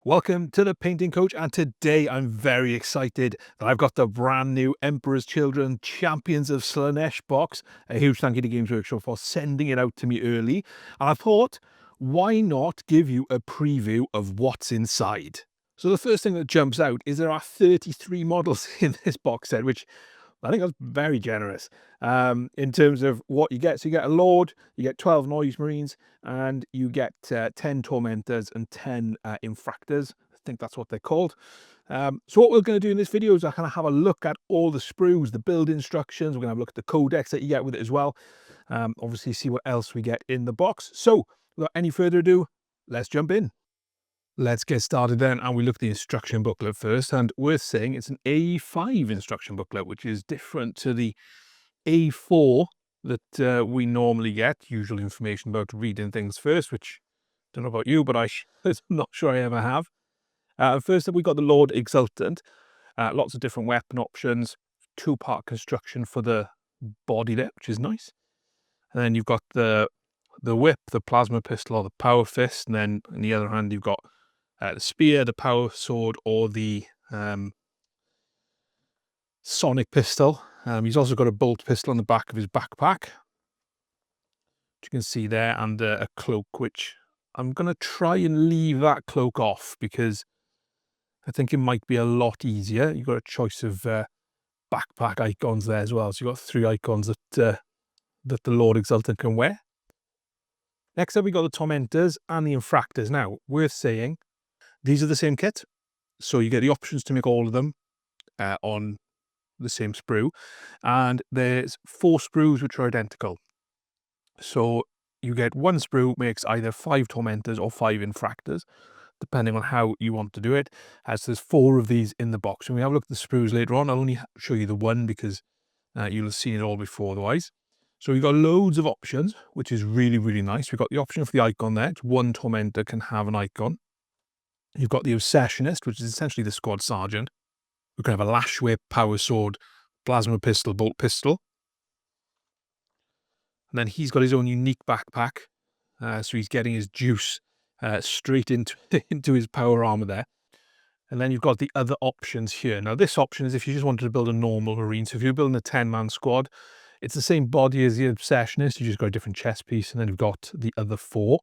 Welcome to the Painting Coach, and today I'm very excited that I've got the brand new Emperor's Children Champions of Slaanesh box. A huge thank you to Games Workshop for sending it out to me early. And I thought, why not give you a preview of what's inside? So the first thing that jumps out is there are 33 models in this box set, which I think that's very generous in terms of what you get. So you get a Lord, you get 12 Noise Marines, and you get 10 Tormentors and 10 Infractors. I think that's what they're called. So what we're going to do in this video is I kind of have a look at all the sprues, the build instructions. We're going to have a look at the codex that you get with it as well. Obviously, see what else we get in the box. So without any further ado, let's jump in. Let's get started then, and we look at the instruction booklet first, and worth saying it's an A5 instruction booklet, which is different to the A4 that we normally get, usual information about reading things first, which I don't know about you, but I'm not sure I ever have. First up, we got the Lord Exultant, lots of different weapon options, two-part construction for the body there, which is nice. And then you've got the whip, the plasma pistol, or the power fist, and then on the other hand, you've got the spear, the power sword, or the sonic pistol. He's also got a bolt pistol on the back of his backpack, which you can see there, and a cloak, which I'm going to try and leave that cloak off because I think it might be a lot easier. You've got a choice of backpack icons there as well. So you've got 3 icons that the Lord Exultant can wear. Next up, we got the Tormentors and the Infractors. Now, worth saying, these are the same kit, so you get the options to make all of them on the same sprue, and there's 4 sprues which are identical. So you get 1 sprue makes either 5 Tormentors or 5 Infractors, depending on how you want to do it, as there's 4 of these in the box. When we have a look at the sprues later on, I'll only show you the one because you'll have seen it all before otherwise. So we've got loads of options, which is really, really nice. We've got the option for the icon there. 1 Tormentor can have an icon. You've got the Obsessionist, which is essentially the squad sergeant, who can have a lash whip, power sword, plasma pistol, bolt pistol. And then he's got his own unique backpack. So he's getting his juice straight into his power armor there. And then you've got the other options here. Now, this option is if you just wanted to build a normal Marine. So if you're building a 10-man squad, it's the same body as the Obsessionist. You just got a different chest piece. And then you've got the other 4.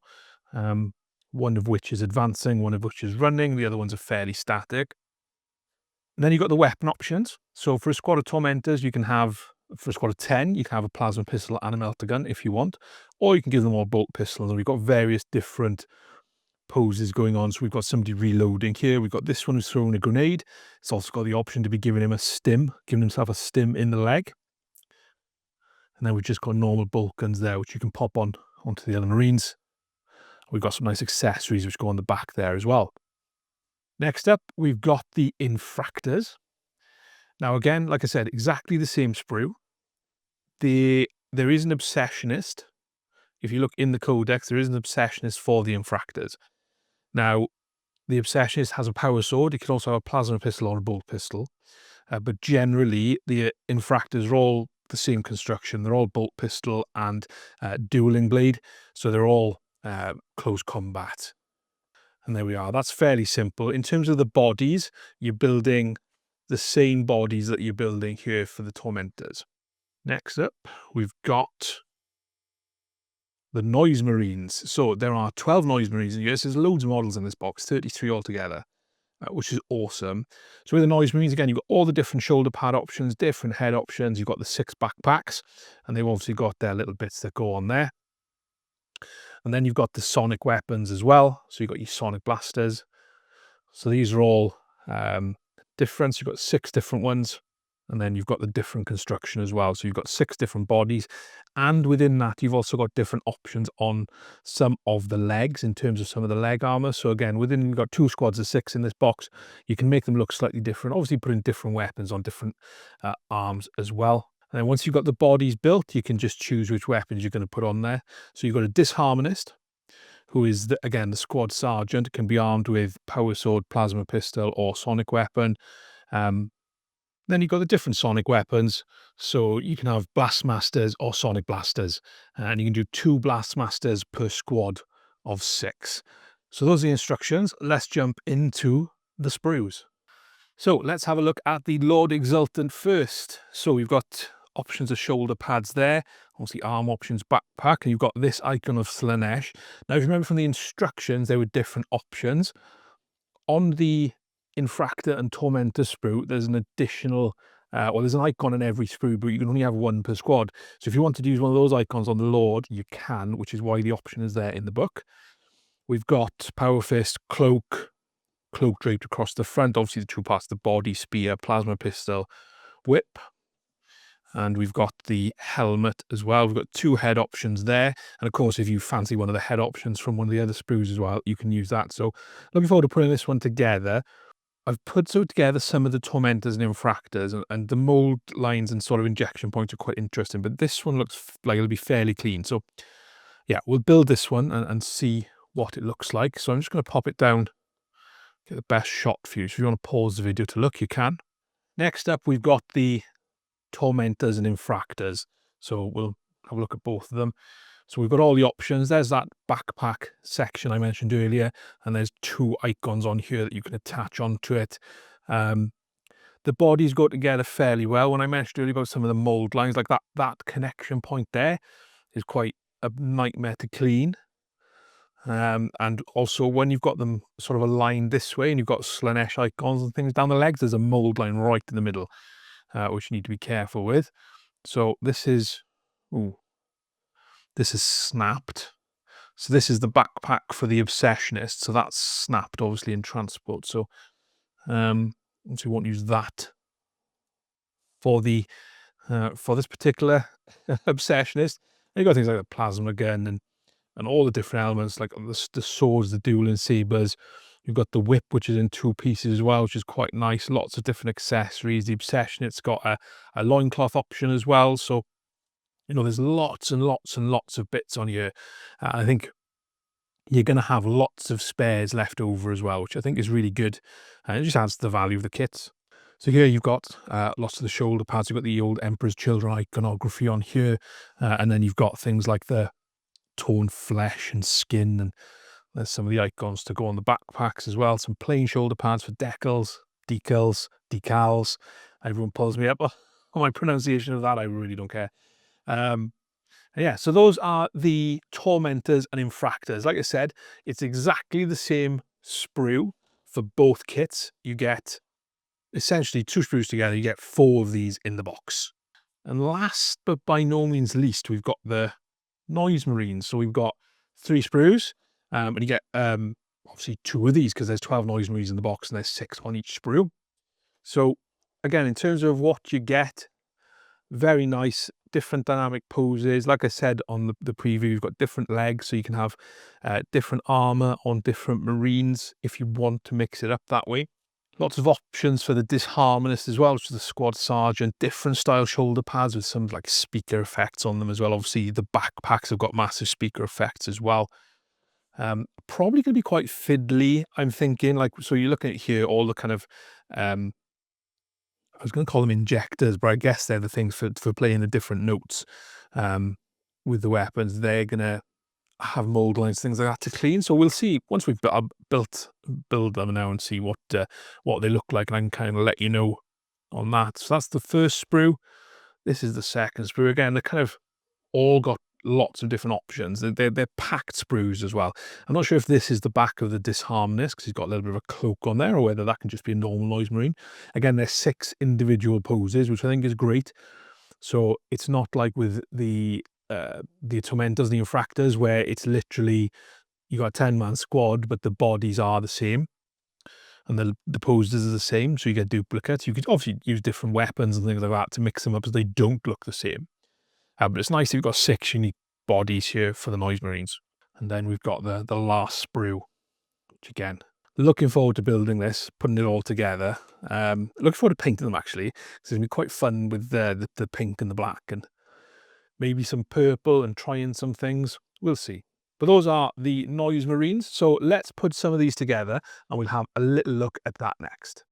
One of which is advancing, one of which is running, the other ones are fairly static. And then you've got the weapon options. So for a squad of Tormentors, you can have, for a squad of 10, you can have a plasma pistol and a melter gun if you want, or you can give them all bolt pistols. And we've got various different poses going on. So we've got somebody reloading here. We've got this one who's throwing a grenade. It's also got the option to be giving him a stim, giving himself a stim in the leg. And then we've just got normal bolt guns there, which you can pop onto the other Marines. We've got some nice accessories which go on the back there as well. Next up, we've got the Infractors. Now, again, like I said, exactly the same sprue. There is an Obsessionist. If you look in the codex, there is an Obsessionist for the Infractors. Now, the Obsessionist has a power sword. It can also have a plasma pistol or a bolt pistol. But generally, the Infractors are all the same construction. They're all bolt pistol and dueling blade. So they're all close combat. And there we are. That's fairly simple. In terms of the bodies, you're building the same bodies that you're building here for the Tormentors. Next up, we've got the Noise Marines. So there are 12 Noise Marines in here. So there's loads of models in this box, 33 altogether, which is awesome. So with the Noise Marines, again, you've got all the different shoulder pad options, different head options. You've got the 6 backpacks, and they've obviously got their little bits that go on there. And then you've got the sonic weapons as well. So you've got your sonic blasters. So these are all different. So you've got 6 different ones. And then you've got the different construction as well. So you've got 6 different bodies. And within that, you've also got different options on some of the legs in terms of some of the leg armor. So again, you've got 2 squads of 6 in this box. You can make them look slightly different. Obviously, put in different weapons on different arms as well. And then once you've got the bodies built, you can just choose which weapons you're going to put on there. So you've got a Disharmonist, who is, again, the squad sergeant, can be armed with power sword, plasma pistol, or sonic weapon. Then you've got the different sonic weapons. So you can have Blastmasters or Sonic Blasters. And you can do 2 Blastmasters per squad of 6. So those are the instructions. Let's jump into the sprues. So let's have a look at the Lord Exultant first. So we've got options of shoulder pads there, obviously arm options, backpack, and you've got this icon of Slaanesh. Now, if you remember from the instructions, there were different options. On the Infractor and Tormentor sprue, there's an additional, well, there's an icon in every sprue, but you can only have one per squad. So if you want to use one of those icons on the Lord, you can, which is why the option is there in the book. We've got Power Fist, Cloak draped across the front, obviously the two parts of the body, spear, plasma pistol, whip. And we've got the helmet as well. We've got two head options there. And of course, if you fancy one of the head options from one of the other sprues as well, you can use that. So looking forward to putting this one together. I've put together some of the Tormentors and Infractors, and the mold lines and sort of injection points are quite interesting, but this one looks like it'll be fairly clean. So yeah, we'll build this one and see what it looks like. So I'm just going to pop it down, get the best shot for you. So if you want to pause the video to look, you can. Next up, we've got the Tormentors and Infractors. So we'll have a look at both of them. So we've got all the options. There's that backpack section I mentioned earlier, and there's two icons on here that you can attach onto it. The bodies go together fairly well. When I mentioned earlier about some of the mold lines, like that connection point there is quite a nightmare to clean. And also when you've got them sort of aligned this way and you've got Slaanesh icons and things down the legs, there's a mold line right in the middle, which you need to be careful with. So this is snapped. So this is the backpack for the Obsessionist. So that's snapped, obviously, in transport. So we won't use that for the for this particular Obsessionist. And you've got things like the plasma gun and all the different elements, like the swords, the dueling sabers. You've got the whip, which is in two pieces as well, which is quite nice. Lots of different accessories. The Obsessionist's got a loincloth option as well. So there's lots and lots and lots of bits on here. I think you're going to have lots of spares left over as well, which I think is really good. And it just adds to the value of the kits. So here you've got lots of the shoulder pads. You've got the old Emperor's Children iconography on here. And then you've got things like the torn flesh and skin. And there's some of the icons to go on the backpacks as well. Some plain shoulder pads for decals. Everyone pulls me up on my pronunciation of that. I really don't care. Yeah, so those are the Tormentors and Infractors. Like I said, it's exactly the same sprue for both kits. You get essentially two sprues together. You get 4 of these in the box. And last but by no means least, we've got the Noise Marines. So we've got 3 sprues, and you get obviously 2 of these because there's 12 Noise Marines in the box and there's 6 on each sprue. So again, in terms of what you get, very nice, different dynamic poses. Like I said on the preview, you've got different legs, so you can have different armor on different Marines if you want to mix it up that way. Lots of options for the Disharmonist as well, which is the Squad Sergeant. Different style shoulder pads with some like speaker effects on them as well. Obviously, the backpacks have got massive speaker effects as well. Probably going to be quite fiddly, I'm thinking. So you're looking at here, all the kind of I was going to call them injectors, but I guess they're the things for playing the different notes with the weapons. They're going to have mold lines, things like that to clean. So we'll see once we've build them now and see what they look like, and I can kind of let you know on that. So that's the first sprue. This is the second sprue. Again, they're kind of all got lots of different options. They're packed sprues as well. I'm not sure if this is the back of the Disharmonist because he's got a little bit of a cloak on there, or whether that can just be a normal Noise Marine. Again, there's 6 individual poses, which I think is great. So it's not like with the Tormentors and the Infractors, where it's literally you got a 10-man squad, but the bodies are the same and the poses are the same. So you get duplicates. You could obviously use different weapons and things like that to mix them up so they don't look the same. But it's nice that we've got 6 unique bodies here for the Noise Marines. And then we've got the last sprue, which again, looking forward to building this, putting it all together. Looking forward to painting them actually. It's going to be quite fun with the pink and the black and maybe some purple and trying some things. We'll see. But those are the Noise Marines. So let's put some of these together and we'll have a little look at that next.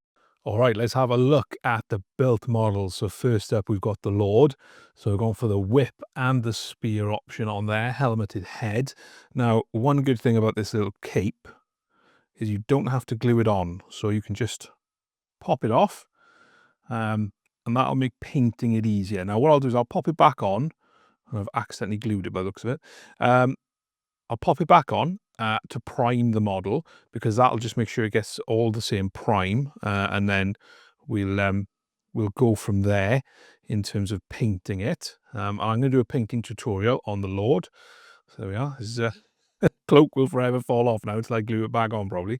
All right, let's have a look at the built models. So first up, we've got the Lord. So we're going for the whip and the spear option on there, helmeted head. Now, one good thing about this little cape is you don't have to glue it on. So you can just pop it off, and that'll make painting it easier. Now what I'll do is I'll pop it back on. I've accidentally glued it by the looks of it. I'll pop it back on to prime the model, because that'll just make sure it gets all the same prime, and then we'll go from there in terms of painting it. I'm going to do a painting tutorial on the Lord. So there we are. His cloak will forever fall off now until I glue it back on, probably.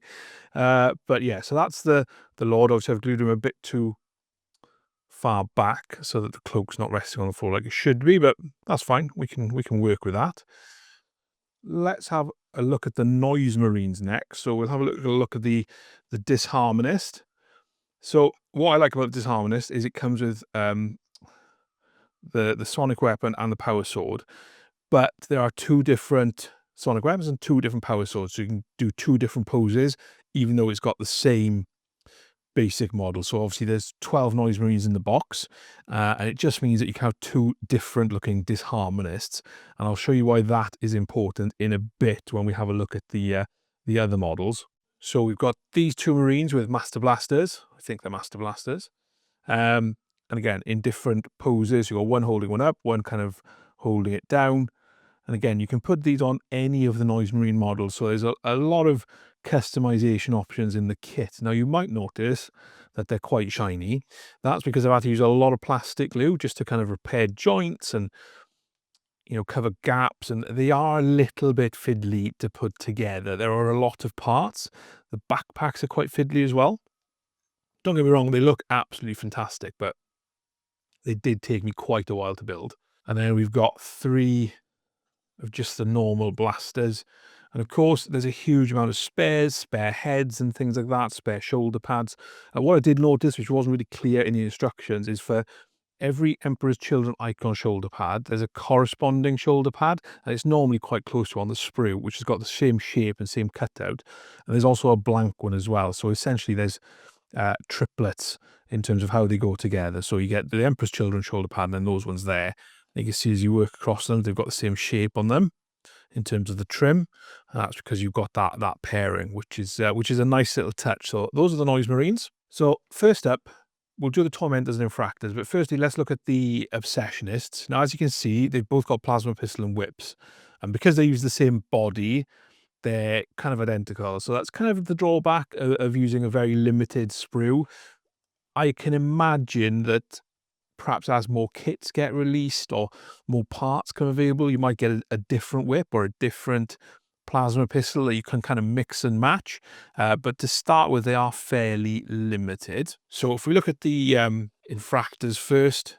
But yeah, so that's the Lord. Obviously, I've glued him a bit too far back so that the cloak's not resting on the floor like it should be, but that's fine. We can work with that. Let's have a look at the Noise Marines next. So we'll have a look at the Disharmonist. So what I like about the Disharmonist is it comes with the sonic weapon and the power sword, but there are two different sonic weapons and two different power swords, so you can do two different poses even though it's got the same basic model. So obviously there's 12 Noise Marines in the box, and it just means that you can have two different looking Disharmonists, and I'll show you why that is important in a bit when we have a look at the other models. So we've got these two Marines with Master Blasters. I think they're Master Blasters, and again in different poses. You've got one holding one up, one kind of holding it down. And again, you can put these on any of the Noise Marine models. So there's a lot of customization options in the kit. Now you might notice that they're quite shiny. That's because I've had to use a lot of plastic glue just to kind of repair joints and, you know, cover gaps. And they are a little bit fiddly to put together. There are a lot of parts. The backpacks are quite fiddly as well. Don't get me wrong, they look absolutely fantastic, but they did take me quite a while to build. And then we've got 3 of just the normal blasters, and of course there's a huge amount of spares, spare heads and things like that, spare shoulder pads. And what I did notice, which wasn't really clear in the instructions, is for every Emperor's Children icon shoulder pad there's a corresponding shoulder pad, and it's normally quite close to on the sprue, which has got the same shape and same cutout. And there's also a blank one as well, so essentially there's triplets in terms of how they go together. So you get the Emperor's Children shoulder pad and then those ones there. You can see as you work across them, they've got the same shape on them in terms of the trim. And that's because you've got that pairing, which is a nice little touch. So those are the Noise Marines. So first up, we'll do the Tormentors and Infractors. But firstly, let's look at the Obsessionists. Now, as you can see, they've both got plasma pistol and whips. And because they use the same body, they're kind of identical. So that's kind of the drawback of using a very limited sprue. I can imagine that perhaps as more kits get released or more parts come available, you might get a different whip or a different plasma pistol that you can kind of mix and match. But to start with, they are fairly limited. So if we look at the Infractors first,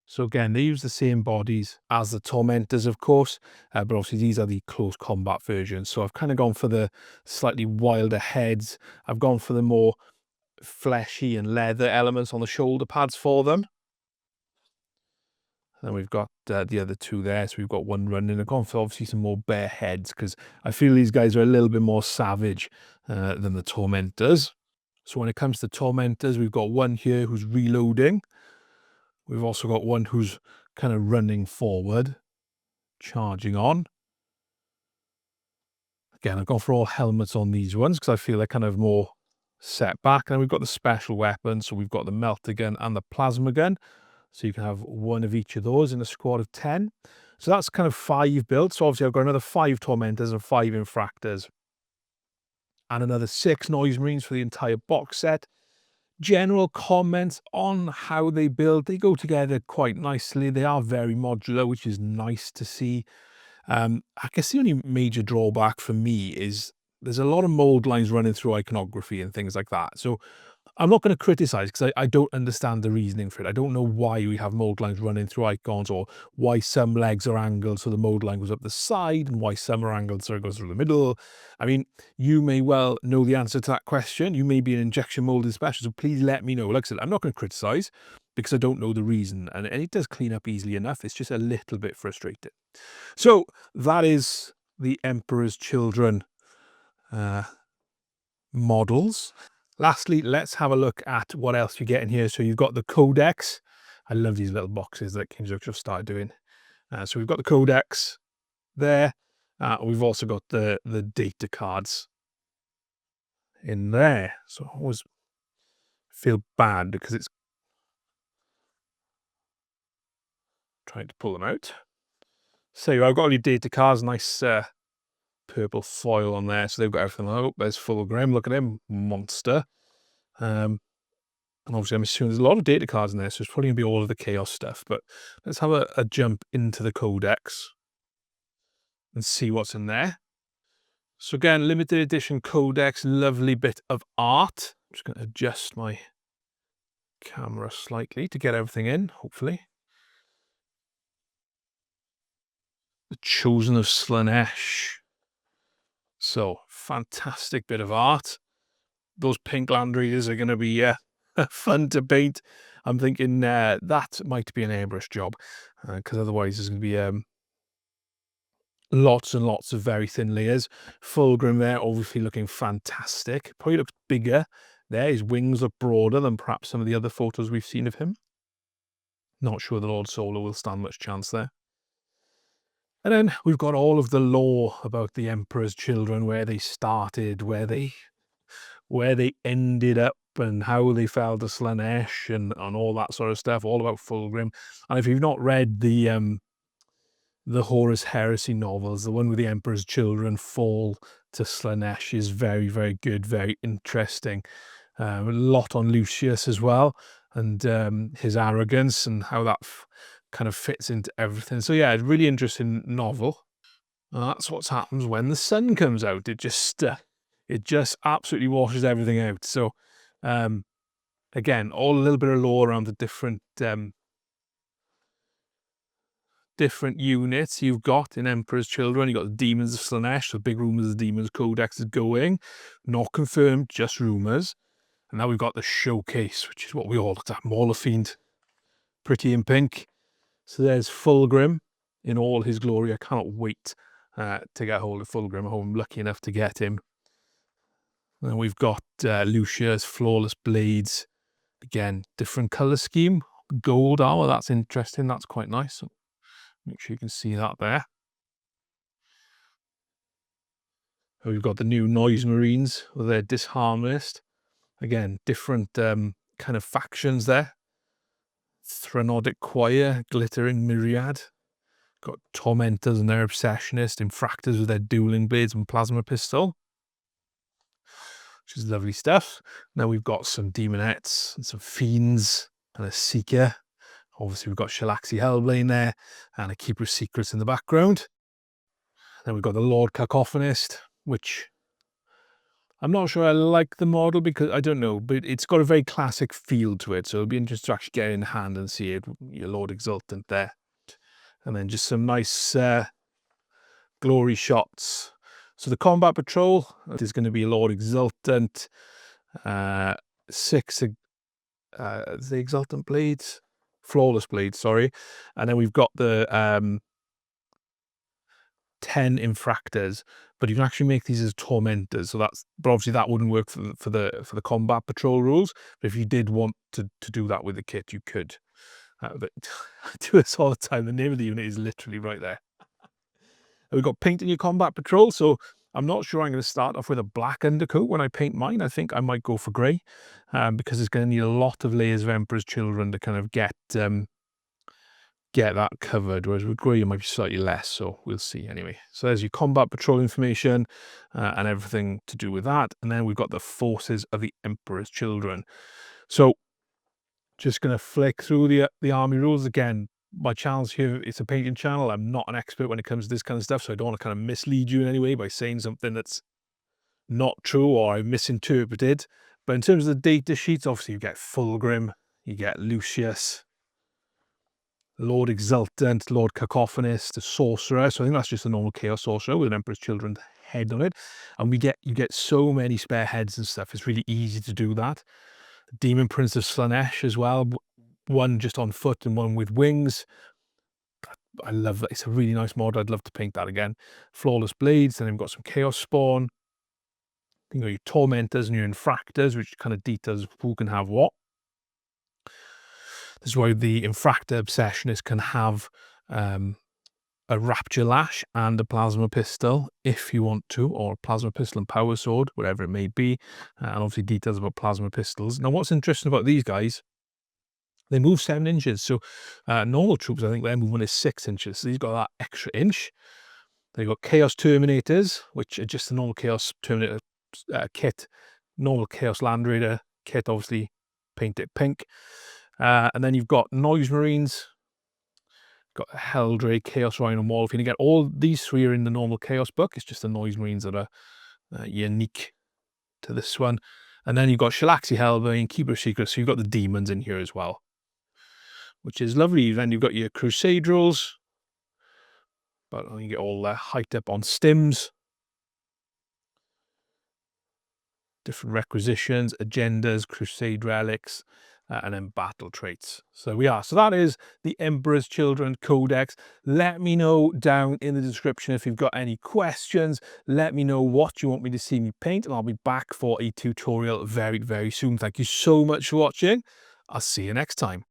so again, they use the same bodies as the Tormentors, of course, but obviously these are the close combat versions. So I've kind of gone for the slightly wilder heads. I've gone for the more fleshy and leather elements on the shoulder pads for them. Then we've got the other two there. So we've got one running. I've gone for obviously some more bare heads because I feel these guys are a little bit more savage than the Tormentors. So when it comes to Tormentors, we've got one here who's reloading. We've also got one who's kind of running forward, charging on. Again, I've gone for all helmets on these ones because I feel they're kind of more set back. And we've got the special weapons. So we've got the melter gun and the plasma gun. So you can have one of each of those in a squad of 10. So that's kind of 5 built. So obviously I've got another 5 Tormentors and 5 Infractors. And another 6 Noise Marines for the entire box set. General comments on how they build. They go together quite nicely. They are very modular, which is nice to see. I guess the only major drawback for me is there's a lot of mold lines running through iconography and things like that. So I'm not going to criticize because I don't understand the reasoning for it. I don't know why we have mold lines running through icons, or why some legs are angled so the mold line goes up the side, and why some are angled so it goes through the middle. I mean, you may well know the answer to that question. You may be an injection molding specialist, so please let me know. Like I said, I'm not going to criticize because I don't know the reason, and it does clean up easily enough. It's just a little bit frustrating. So that is the Emperor's Children models. Lastly, let's have a look at what else you get in here. So you've got the Codex. I love these little boxes that Games Workshop started doing. So we've got the Codex there. We've also got the data cards. in there. So I always feel bad because it's trying to pull them out. So I've got all your data cards, nice purple foil on there. So they've got everything. Oh, there's Fulgrim. Look at him, monster. And obviously I'm assuming there's a lot of data cards in there, so it's probably going to be all of the chaos stuff. But let's have a jump into the codex and see what's in there. So again, limited edition codex, lovely bit of art. I'm just going to adjust my camera slightly to get everything in, hopefully. The Chosen of Slaanesh. So, fantastic bit of art. Those pink land readers are going to be fun to paint. I'm thinking that might be an airbrush job, because otherwise there's going to be lots and lots of very thin layers. Fulgrim there, obviously looking fantastic. Probably looks bigger there. His wings look broader than perhaps some of the other photos we've seen of him. Not sure the Lord Solar will stand much chance there. And then we've got all of the lore about the Emperor's children, where they started, where they ended up, and how they fell to Slaanesh, and all that sort of stuff, all about Fulgrim. And if you've not read the Horus Heresy novels, the one with the Emperor's children fall to Slaanesh is very, very good, very interesting. A lot on Lucius as well, and his arrogance and how that kind of fits into everything. So yeah, it's a really interesting novel. And that's what happens when the sun comes out. It just absolutely washes everything out. So again, all a little bit of lore around the different units you've got in Emperor's Children. You've got the Demons of Slaanesh, the big rumours the Demons Codex is going. Not confirmed, just rumours. And now we've got the showcase, which is what we all looked at. Mauler Fiend, pretty in pink. So there's Fulgrim in all his glory. I cannot wait to get hold of Fulgrim. I hope I'm lucky enough to get him. And we've got Lucia's Flawless Blades. Again, different colour scheme. Gold armour, that's interesting. That's quite nice. So make sure you can see that there. And we've got the new Noise Marines with their Disharmonist. Again, different kind of factions there. Threnodic Choir, Glittering Myriad. Got Tormentors and their Obsessionist, Infractors with their Dueling Blades and Plasma Pistol, which is lovely stuff. Now we've got some Demonettes and some Fiends and a Seeker. Obviously we've got Shalaxi Hellblade there and a Keeper of Secrets in the background. Then we've got the Lord Cacophonist, which I'm not sure I like the model because I don't know, but it's got a very classic feel to it. So it'll be interesting to actually get it in hand and see it, your Lord Exultant there. And then just some nice glory shots. So the Combat Patrol is going to be Lord Exultant, 6 the Exultant Blades, Flawless Blades, sorry. And then we've got the 10 Infractors, but you can actually make these as Tormentors. So but obviously that wouldn't work for the Combat Patrol rules. But if you did want to do that with the kit, you could. But I do this all the time. The name of the unit is literally right there. We've got paint in your Combat Patrol, so I'm not sure I'm going to start off with a black undercoat when I paint mine. I think I might go for grey, because it's going to need a lot of layers of Emperor's Children to kind of get that covered, whereas with grey it might be slightly less, so we'll see anyway. So there's your Combat Patrol information and everything to do with that. And then we've got the Forces of the Emperor's Children. So just going to flick through the army rules again. My channel's here, it's a painting channel. I'm not an expert when it comes to this kind of stuff, so I don't want to kind of mislead you in any way by saying something that's not true or I misinterpreted. But in terms of the data sheets, obviously you get Fulgrim, you get Lucius, Lord Exultant, Lord Cacophonist, the Sorcerer. So I think that's just a normal Chaos Sorcerer with an Emperor's Children head on it. And you get so many spare heads and stuff. It's really easy to do that. The Demon Prince of Slaanesh as well. One just on foot and one with wings. I love that. It's a really nice mod. I'd love to paint that again. Flawless Blades. And then we've got some Chaos Spawn. You know, your Tormentors and your Infractors, which kind of details who can have what. This is why the Infractor Obsessionist can have a a Rapture Lash and a Plasma Pistol if you want to, or Plasma Pistol and Power Sword, whatever it may be, and obviously details about Plasma Pistols. Now, what's interesting about these guys, they move 7 inches, so normal troops, I think their movement is 6 inches, so these got that extra inch. They've got Chaos Terminators, which are just the normal Chaos Terminator kit, normal Chaos Land Raider kit, obviously paint it pink. And then you've got Noise Marines, got Helldrake, Chaos Rhino, Wall. If you get all these 3 are in the normal Chaos book, it's just the Noise Marines that are unique to this one. And then you've got Shalaxi Hellbane, Keeper of Secrets, so you've got the demons in here as well, which is lovely. Then you've got your Crusade rules, but you get all hyped up on stims, different requisitions, agendas, Crusade relics, and then battle traits. So that is the Emperor's Children Codex. Let me know down in the description if you've got any questions. Let me know what you want me to see me paint, and I'll be back for a tutorial very, very soon. Thank you so much for watching. I'll see you next time.